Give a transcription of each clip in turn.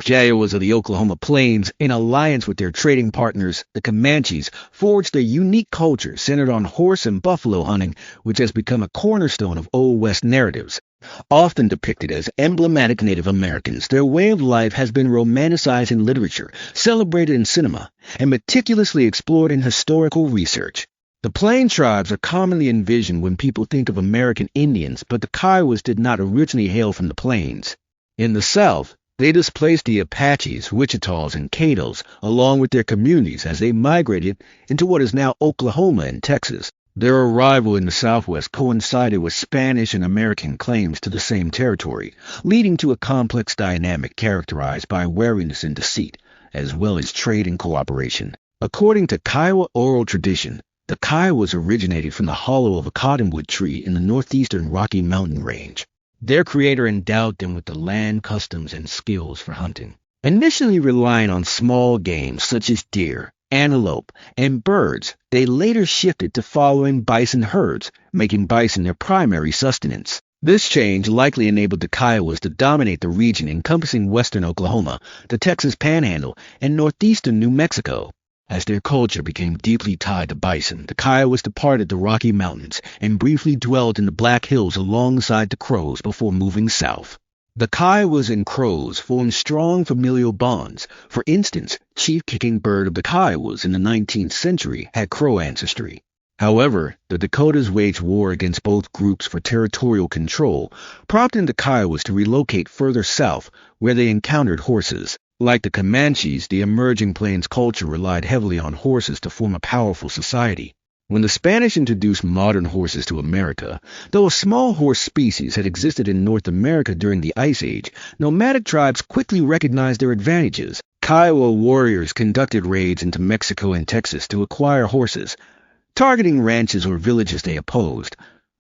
Kiowas of the Oklahoma Plains, in alliance with their trading partners, the Comanches, forged a unique culture centered on horse and buffalo hunting, which has become a cornerstone of Old West narratives. Often depicted as emblematic Native Americans, their way of life has been romanticized in literature, celebrated in cinema, and meticulously explored in historical research. The Plain tribes are commonly envisioned when people think of American Indians, but the Kiowas did not originally hail from the Plains. In the South, they displaced the Apaches, Wichitas, and Caddos, along with their communities as they migrated into what is now Oklahoma and Texas. Their arrival in the Southwest coincided with Spanish and American claims to the same territory, leading to a complex dynamic characterized by wariness and deceit, as well as trade and cooperation. According to Kiowa oral tradition, the Kiowas originated from the hollow of a cottonwood tree in the northeastern Rocky Mountain range. Their creator endowed them with the land, customs, and skills for hunting. Initially relying on small game such as deer, antelope, and birds, they later shifted to following bison herds, making bison their primary sustenance. This change likely enabled the Kiowas to dominate the region encompassing western Oklahoma, the Texas Panhandle, and northeastern New Mexico. As their culture became deeply tied to bison, the Kiowas departed the Rocky Mountains and briefly dwelled in the Black Hills alongside the Crows before moving south. The Kiowas and Crows formed strong familial bonds. For instance, Chief Kicking Bird of the Kiowas in the 19th century had Crow ancestry. However, the Dakotas waged war against both groups for territorial control, prompting the Kiowas to relocate further south, where they encountered horses. Like the Comanches, the emerging Plains culture relied heavily on horses to form a powerful society. When the Spanish introduced modern horses to America, though a small horse species had existed in North America during the Ice Age, nomadic tribes quickly recognized their advantages. Kiowa warriors conducted raids into Mexico and Texas to acquire horses, targeting ranches or villages they opposed,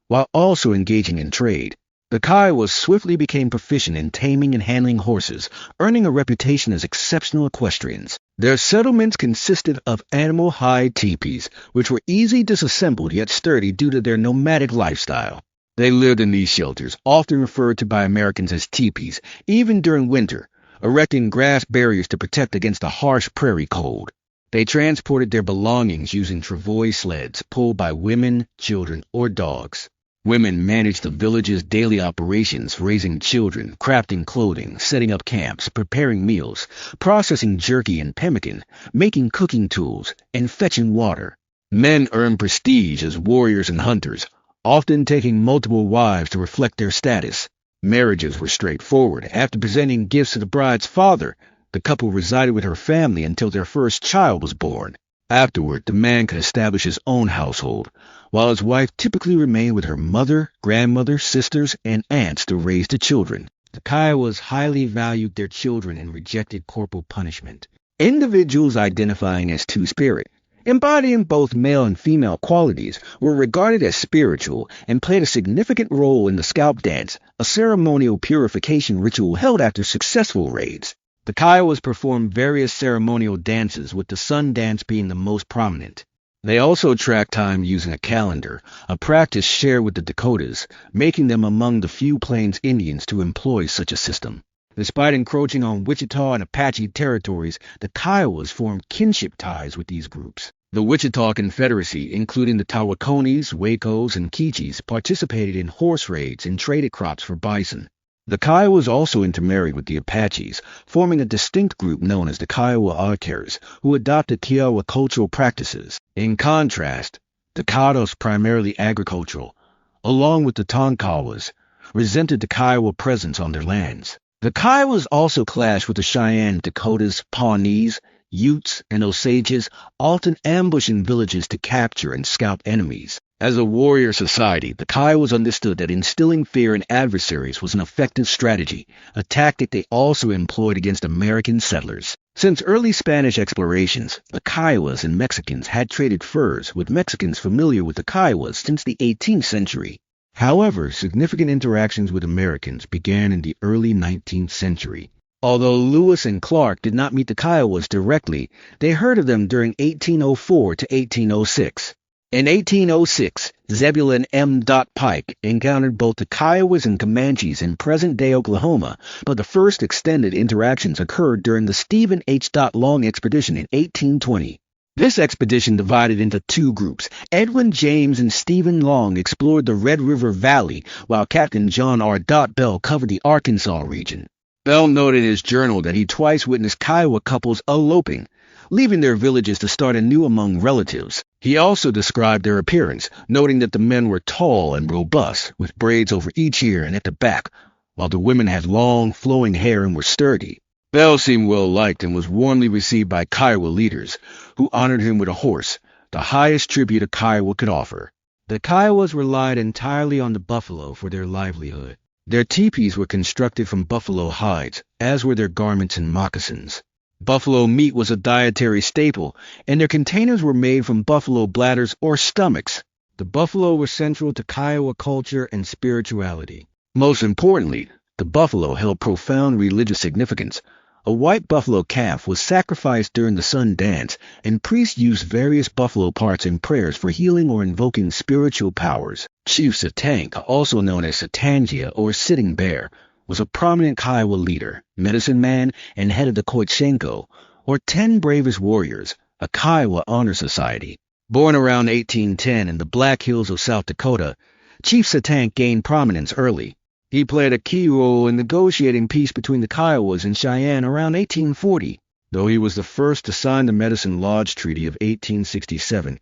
while also engaging in trade. The Kiowas swiftly became proficient in taming and handling horses, earning a reputation as exceptional equestrians. Their settlements consisted of animal hide teepees, which were easily disassembled yet sturdy due to their nomadic lifestyle. They lived in these shelters, often referred to by Americans as teepees, even during winter, erecting grass barriers to protect against the harsh prairie cold. They transported their belongings using travois sleds pulled by women, children, or dogs. Women managed the village's daily operations, raising children, crafting clothing, setting up camps, preparing meals, processing jerky and pemmican, making cooking tools, and fetching water. Men earned prestige as warriors and hunters, often taking multiple wives to reflect their status. Marriages were straightforward. After presenting gifts to the bride's father, the couple resided with her family until their first child was born. Afterward, the man could establish his own household, while his wife typically remained with her mother, grandmother, sisters, and aunts to raise the children. The Kiowas highly valued their children and rejected corporal punishment. Individuals identifying as two-spirit, embodying both male and female qualities, were regarded as spiritual and played a significant role in the scalp dance, a ceremonial purification ritual held after successful raids. The Kiowas performed various ceremonial dances, with the sun dance being the most prominent. They also tracked time using a calendar, a practice shared with the Dakotas, making them among the few Plains Indians to employ such a system. Despite encroaching on Wichita and Apache territories, the Kiowas formed kinship ties with these groups. The Wichita Confederacy, including the Tawaconis, Wacos, and Kichis, participated in horse raids and traded crops for bison. The Kiowas also intermarried with the Apaches, forming a distinct group known as the Kiowa Archers, who adopted Kiowa cultural practices. In contrast, the Caddos, primarily agricultural, along with the Tonkawas, resented the Kiowa presence on their lands. The Kiowas also clashed with the Cheyenne, Dakotas, Pawnees, Utes, and Osages, often ambushing villages to capture and scalp enemies. As a warrior society, the Kiowas understood that instilling fear in adversaries was an effective strategy, a tactic they also employed against American settlers. Since early Spanish explorations, the Kiowas and Mexicans had traded furs, with Mexicans familiar with the Kiowas since the 18th century. However, significant interactions with Americans began in the early 19th century. Although Lewis and Clark did not meet the Kiowas directly, they heard of them during 1804 to 1806. In 1806, Zebulon M. Pike encountered both the Kiowas and Comanches in present-day Oklahoma, but the first extended interactions occurred during the Stephen H. Long expedition in 1820. This expedition divided into two groups. Edwin James and Stephen Long explored the Red River Valley, while Captain John R. Bell covered the Arkansas region. Bell noted in his journal that he twice witnessed Kiowa couples eloping, leaving their villages to start anew among relatives. He also described their appearance, noting that the men were tall and robust, with braids over each ear and at the back, while the women had long, flowing hair and were sturdy. Bell seemed well-liked and was warmly received by Kiowa leaders, who honored him with a horse, the highest tribute a Kiowa could offer. The Kiowas relied entirely on the buffalo for their livelihood. Their teepees were constructed from buffalo hides, as were their garments and moccasins. Buffalo meat was a dietary staple, and their containers were made from buffalo bladders or stomachs. The buffalo was central to Kiowa culture and spirituality. Most importantly, the buffalo held profound religious significance. A white buffalo calf was sacrificed during the sun dance, and priests used various buffalo parts in prayers for healing or invoking spiritual powers. Chief Satank, also known as Satanja or Sitting Bear, was a prominent Kiowa leader, medicine man, and head of the Koichenko, or 10 Bravest Warriors, a Kiowa honor society. Born around 1810 in the Black Hills of South Dakota, Chief Satank gained prominence early. He played a key role in negotiating peace between the Kiowas and Cheyenne around 1840, though he was the first to sign the Medicine Lodge Treaty of 1867.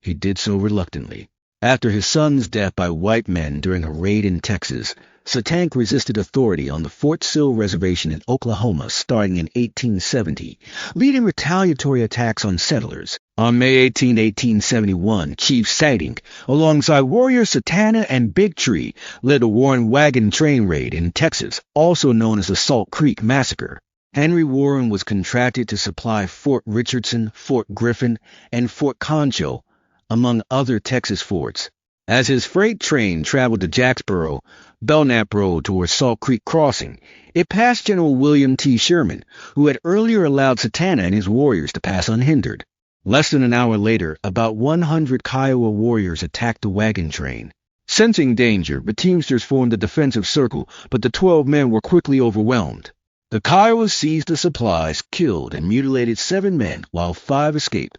He did so reluctantly. After his son's death by white men during a raid in Texas, Satank resisted authority on the Fort Sill Reservation in Oklahoma starting in 1870, leading retaliatory attacks on settlers. On May 18, 1871, Chief Satank, alongside warriors Satanta and Big Tree, led a Warren Wagon Train Raid in Texas, also known as the Salt Creek Massacre. Henry Warren was contracted to supply Fort Richardson, Fort Griffin, and Fort Concho, among other Texas forts. As his freight train traveled to Jacksboro, Belknap Road toward Salt Creek Crossing, it passed General William T. Sherman, who had earlier allowed Satanta and his warriors to pass unhindered. Less than an hour later, about 100 Kiowa warriors attacked the wagon train. Sensing danger, the teamsters formed a defensive circle, but the 12 men were quickly overwhelmed. The Kiowas seized the supplies, killed and mutilated 7 men, while 5 escaped,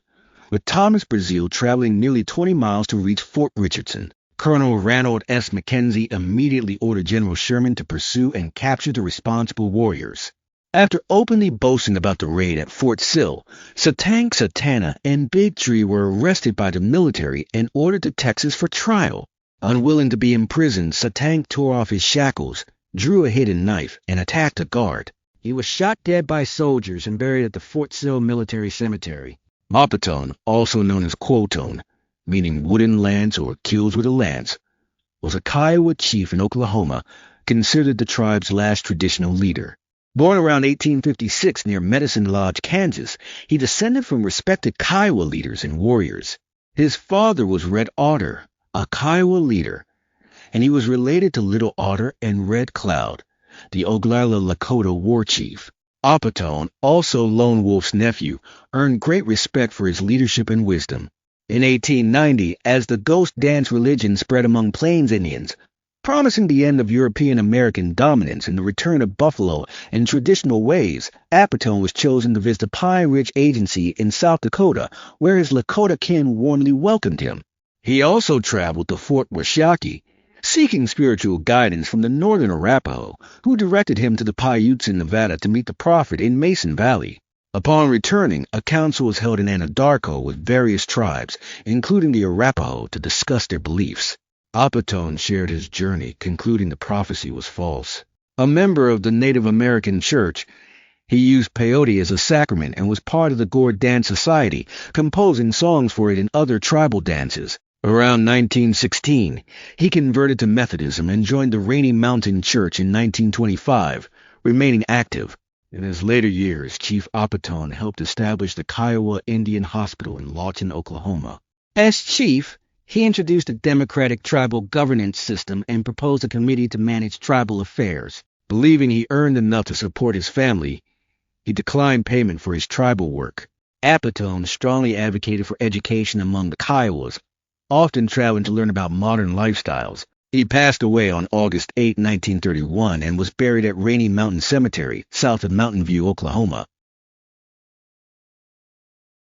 with Thomas Brazil traveling nearly 20 miles to reach Fort Richardson. Colonel Ranald S. McKenzie immediately ordered General Sherman to pursue and capture the responsible warriors. After openly boasting about the raid at Fort Sill, Satank, Satanta, and Big Tree were arrested by the military and ordered to Texas for trial. Unwilling to be imprisoned, Satank tore off his shackles, drew a hidden knife, and attacked a guard. He was shot dead by soldiers and buried at the Fort Sill Military Cemetery. Apatone, also known as Quotone, meaning wooden lance or kills with a lance, was a Kiowa chief in Oklahoma, considered the tribe's last traditional leader. Born around 1856 near Medicine Lodge, Kansas, he descended from respected Kiowa leaders and warriors. His father was Red Otter, a Kiowa leader, and he was related to Little Otter and Red Cloud, the Oglala Lakota war chief. Apatone, also Lone Wolf's nephew, earned great respect for his leadership and wisdom. In 1890, as the ghost dance religion spread among Plains Indians, promising the end of European-American dominance and the return of buffalo and traditional ways, Apatone was chosen to visit the Pine Ridge Agency in South Dakota, where his Lakota kin warmly welcomed him. He also traveled to Fort Washakie, seeking spiritual guidance from the northern Arapaho, who directed him to the Paiutes in Nevada to meet the prophet in Mason Valley. Upon returning, a council was held in Anadarko with various tribes, including the Arapaho, to discuss their beliefs. Apatone shared his journey, concluding the prophecy was false. A member of the Native American Church, he used peyote as a sacrament and was part of the Gore Dance Society, composing songs for it and other tribal dances. Around 1916, he converted to Methodism and joined the Rainy Mountain Church in 1925, remaining active. In his later years, Chief Apatone helped establish the Kiowa Indian Hospital in Lawton, Oklahoma. As chief, he introduced a democratic tribal governance system and proposed a committee to manage tribal affairs. Believing he earned enough to support his family, he declined payment for his tribal work. Apatone strongly advocated for education among the Kiowas, often traveling to learn about modern lifestyles. He passed away on August 8, 1931, and was buried at Rainy Mountain Cemetery, south of Mountain View, Oklahoma.